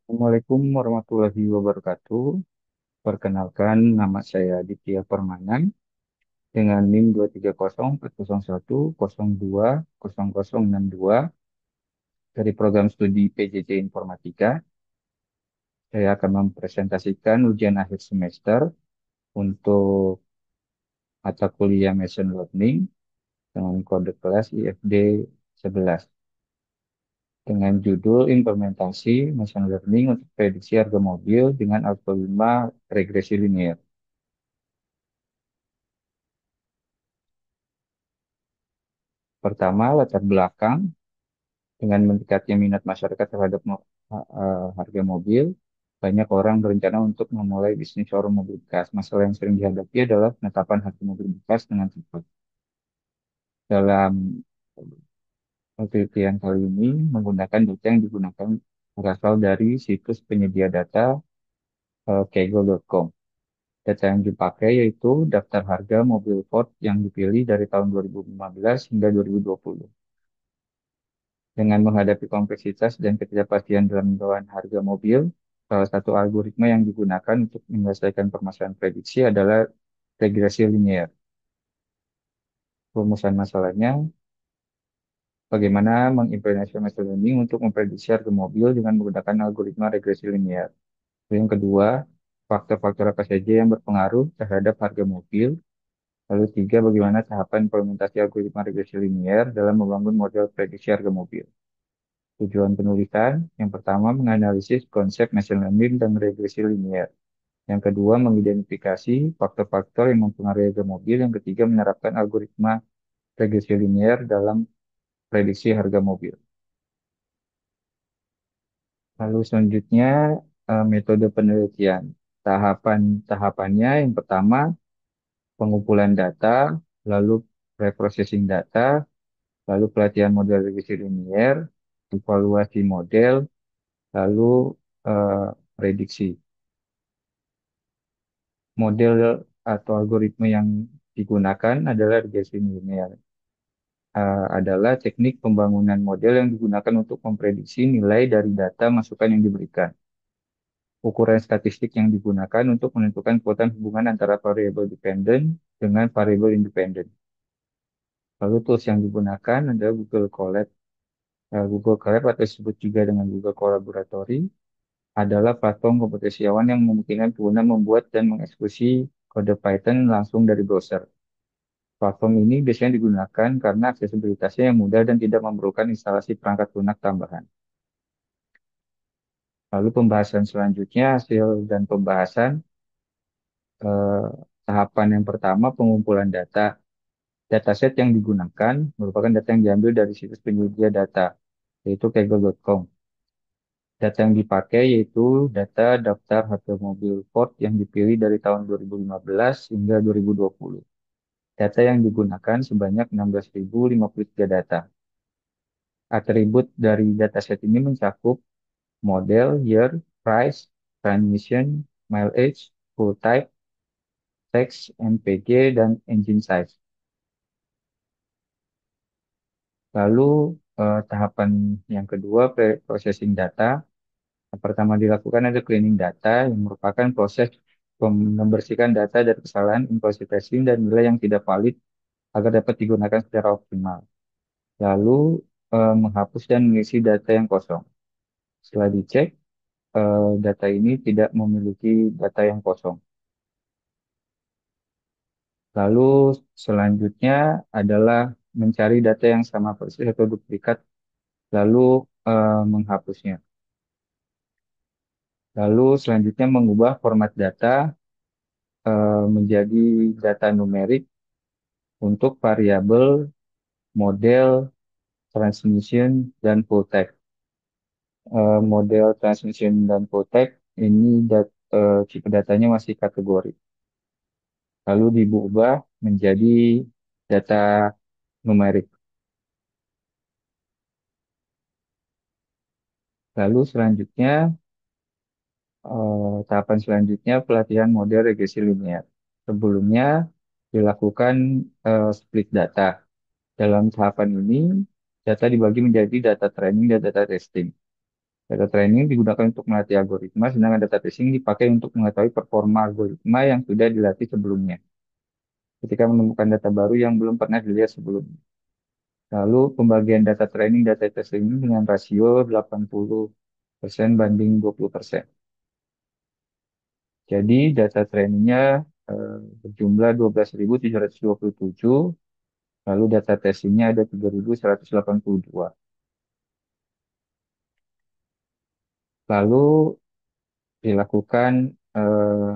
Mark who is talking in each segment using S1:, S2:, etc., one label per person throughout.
S1: Assalamualaikum warahmatullahi wabarakatuh. Perkenalkan, nama saya Ditya Permanan dengan NIM 2304001020062 dari program studi PJJ Informatika. Saya akan mempresentasikan ujian akhir semester untuk mata kuliah Machine Learning dengan kode kelas IFD 11 dengan judul Implementasi Machine Learning untuk prediksi harga mobil dengan algoritma regresi linear. Pertama, latar belakang. Dengan meningkatnya minat masyarakat terhadap harga mobil, banyak orang berencana untuk memulai bisnis showroom mobil bekas. Masalah yang sering dihadapi adalah penetapan harga mobil bekas dengan cepat. Dalam penelitian kali ini, menggunakan data yang digunakan berasal dari situs penyedia data kaggle.com. Data yang dipakai yaitu daftar harga mobil Ford yang dipilih dari tahun 2015 hingga 2020. Dengan menghadapi kompleksitas dan ketidakpastian dalam menentukan harga mobil, salah satu algoritma yang digunakan untuk menyelesaikan permasalahan prediksi adalah regresi linear. Rumusan masalahnya, bagaimana mengimplementasikan machine learning untuk memprediksi harga mobil dengan menggunakan algoritma regresi linear. Yang kedua, faktor-faktor apa saja yang berpengaruh terhadap harga mobil. Lalu tiga, bagaimana tahapan implementasi algoritma regresi linear dalam membangun model prediksi harga mobil. Tujuan penulisan, yang pertama menganalisis konsep machine learning dan regresi linear. Yang kedua, mengidentifikasi faktor-faktor yang mempengaruhi harga mobil. Yang ketiga, menerapkan algoritma regresi linear dalam prediksi harga mobil. Lalu selanjutnya, metode penelitian. Tahapannya yang pertama, pengumpulan data, lalu preprocessing data, lalu pelatihan model regresi linear, evaluasi model, lalu eh, prediksi. Model atau algoritma yang digunakan adalah regresi linear. Adalah teknik pembangunan model yang digunakan untuk memprediksi nilai dari data masukan yang diberikan. Ukuran statistik yang digunakan untuk menentukan kekuatan hubungan antara variabel dependent dengan variabel independent. Lalu tools yang digunakan adalah Google Colab. Google Colab atau disebut juga dengan Google Collaboratory adalah platform komputasi awan yang memungkinkan pengguna membuat dan mengeksekusi kode Python langsung dari browser. Platform ini biasanya digunakan karena aksesibilitasnya yang mudah dan tidak memerlukan instalasi perangkat lunak tambahan. Lalu pembahasan selanjutnya, hasil dan pembahasan. Eh, Tahapan yang pertama, pengumpulan data. Dataset yang digunakan merupakan data yang diambil dari situs penyedia data, yaitu kaggle.com. Data yang dipakai yaitu data daftar harga mobil Ford yang dipilih dari tahun 2015 hingga 2020. Data yang digunakan sebanyak 16.053 data. Atribut dari dataset ini mencakup model, year, price, transmission, mileage, full type, text, MPG, dan engine size. Lalu tahapan yang kedua, processing data. Yang pertama dilakukan ada cleaning data yang merupakan proses membersihkan data dari kesalahan, inconsistency, dan nilai yang tidak valid agar dapat digunakan secara optimal. Lalu menghapus dan mengisi data yang kosong. Setelah dicek, data ini tidak memiliki data yang kosong. Lalu selanjutnya adalah mencari data yang sama persis atau duplikat, lalu menghapusnya. Lalu selanjutnya mengubah format data menjadi data numerik untuk variabel, model, transmission, dan full text. Model transmission dan full text ini tipe datanya masih kategori. Lalu diubah menjadi data numerik. Lalu selanjutnya, tahapan selanjutnya pelatihan model regresi linear. Sebelumnya dilakukan split data. Dalam tahapan ini, data dibagi menjadi data training dan data testing. Data training digunakan untuk melatih algoritma, sedangkan data testing dipakai untuk mengetahui performa algoritma yang sudah dilatih sebelumnya, ketika menemukan data baru yang belum pernah dilihat sebelumnya. Lalu pembagian data training, data testing ini dengan rasio 80% banding 20%. Jadi data trainingnya berjumlah 12.727, lalu data testingnya ada 3.182. Lalu dilakukan eh,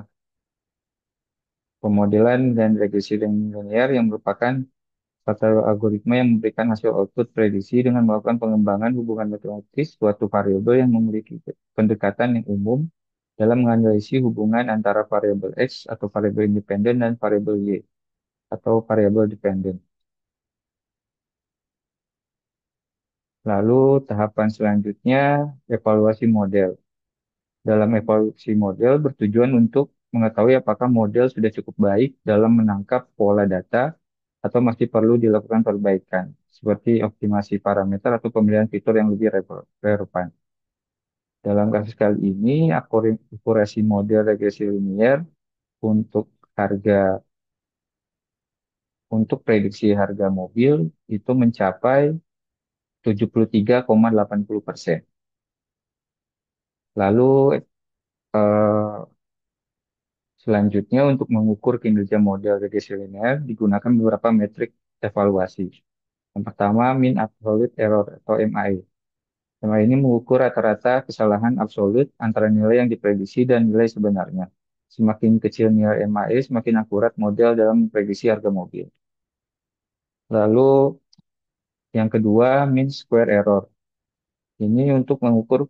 S1: pemodelan dan regresi linear yang merupakan satu algoritma yang memberikan hasil output prediksi dengan melakukan pengembangan hubungan matematis suatu variabel yang memiliki pendekatan yang umum dalam menganalisis hubungan antara variabel X atau variabel independen dan variabel Y atau variabel dependen. Lalu tahapan selanjutnya evaluasi model. Dalam evaluasi model bertujuan untuk mengetahui apakah model sudah cukup baik dalam menangkap pola data atau masih perlu dilakukan perbaikan, seperti optimasi parameter atau pemilihan fitur yang lebih relevan. Dalam kasus kali ini, akurasi model regresi linear untuk harga untuk prediksi harga mobil itu mencapai 73,80%. Lalu selanjutnya untuk mengukur kinerja model regresi linear digunakan beberapa metrik evaluasi. Yang pertama, mean absolute error atau MAE. MAE ini mengukur rata-rata kesalahan absolut antara nilai yang diprediksi dan nilai sebenarnya. Semakin kecil nilai MAE, semakin akurat model dalam memprediksi harga mobil. Lalu yang kedua, mean square error. Ini untuk mengukur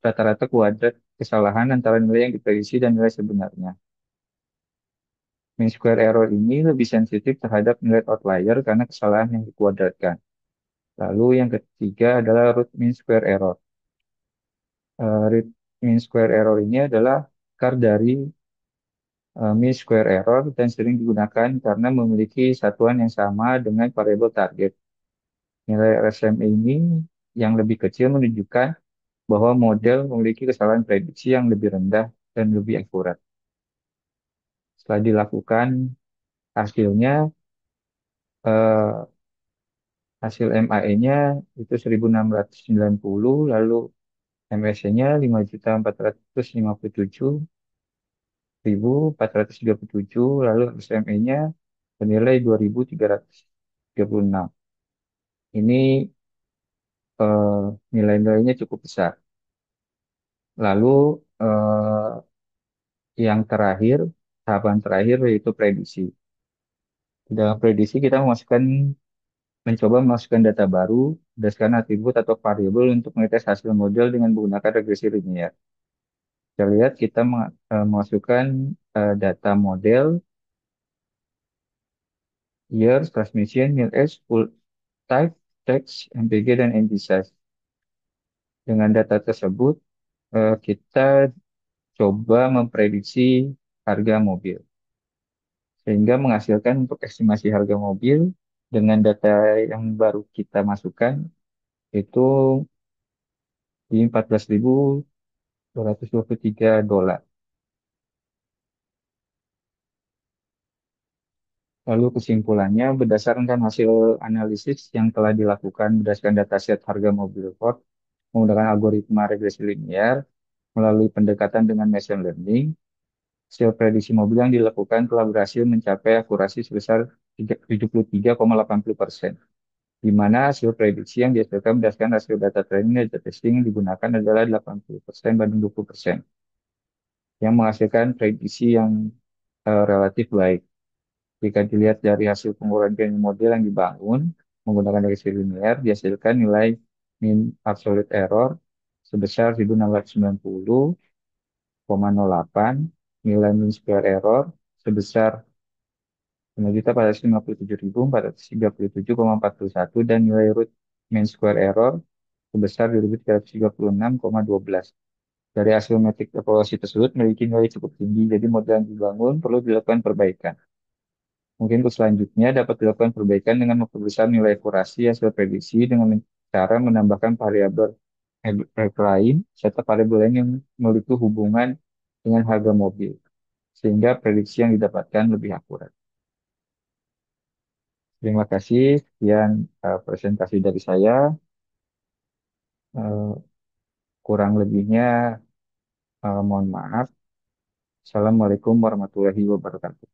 S1: rata-rata kuadrat kesalahan antara nilai yang diprediksi dan nilai sebenarnya. Mean square error ini lebih sensitif terhadap nilai outlier karena kesalahan yang dikuadratkan. Lalu yang ketiga adalah root mean square error. Root mean square error ini adalah akar dari mean square error dan sering digunakan karena memiliki satuan yang sama dengan variabel target. Nilai RSMA ini yang lebih kecil menunjukkan bahwa model memiliki kesalahan prediksi yang lebih rendah dan lebih akurat. Setelah dilakukan hasilnya, eh, hasil MAE-nya itu 1.690, lalu MSC-nya 5.457.437, lalu SME-nya bernilai 2.336. Ini nilai-nilainya cukup besar. Lalu yang terakhir, tahapan terakhir yaitu prediksi. Dalam prediksi kita mencoba memasukkan data baru berdasarkan atribut atau variabel untuk mengetes hasil model dengan menggunakan regresi linear. Kita lihat kita memasukkan data model, year, transmission, mil age, full type, text, MPG, dan NG size. Dengan data tersebut, kita coba memprediksi harga mobil. Sehingga menghasilkan untuk estimasi harga mobil dengan data yang baru kita masukkan itu di 14.223 dolar. Lalu kesimpulannya, berdasarkan hasil analisis yang telah dilakukan berdasarkan dataset harga mobil Ford menggunakan algoritma regresi linear melalui pendekatan dengan machine learning, hasil prediksi mobil yang dilakukan telah berhasil mencapai akurasi sebesar 73,80%, di mana hasil prediksi yang dihasilkan berdasarkan hasil data training dan data testing yang digunakan adalah 80% banding 20%, yang menghasilkan prediksi yang relatif baik. Jika dilihat dari hasil penguraian model yang dibangun menggunakan regresi linear, dihasilkan nilai mean absolute error sebesar 1.690,08, nilai mean square error sebesar 5.457.437,41, dan nilai root mean square error sebesar 2.336,12. Dari hasil metrik evaluasi tersebut memiliki nilai cukup tinggi, jadi model yang dibangun perlu dilakukan perbaikan. Mungkin untuk selanjutnya dapat dilakukan perbaikan dengan memperbesar nilai akurasi hasil prediksi dengan cara menambahkan variabel variabel lain, serta variabel lain yang memiliki hubungan dengan harga mobil, sehingga prediksi yang didapatkan lebih akurat. Terima kasih. Sekian presentasi dari saya. Eh, Kurang lebihnya mohon maaf. Assalamualaikum warahmatullahi wabarakatuh.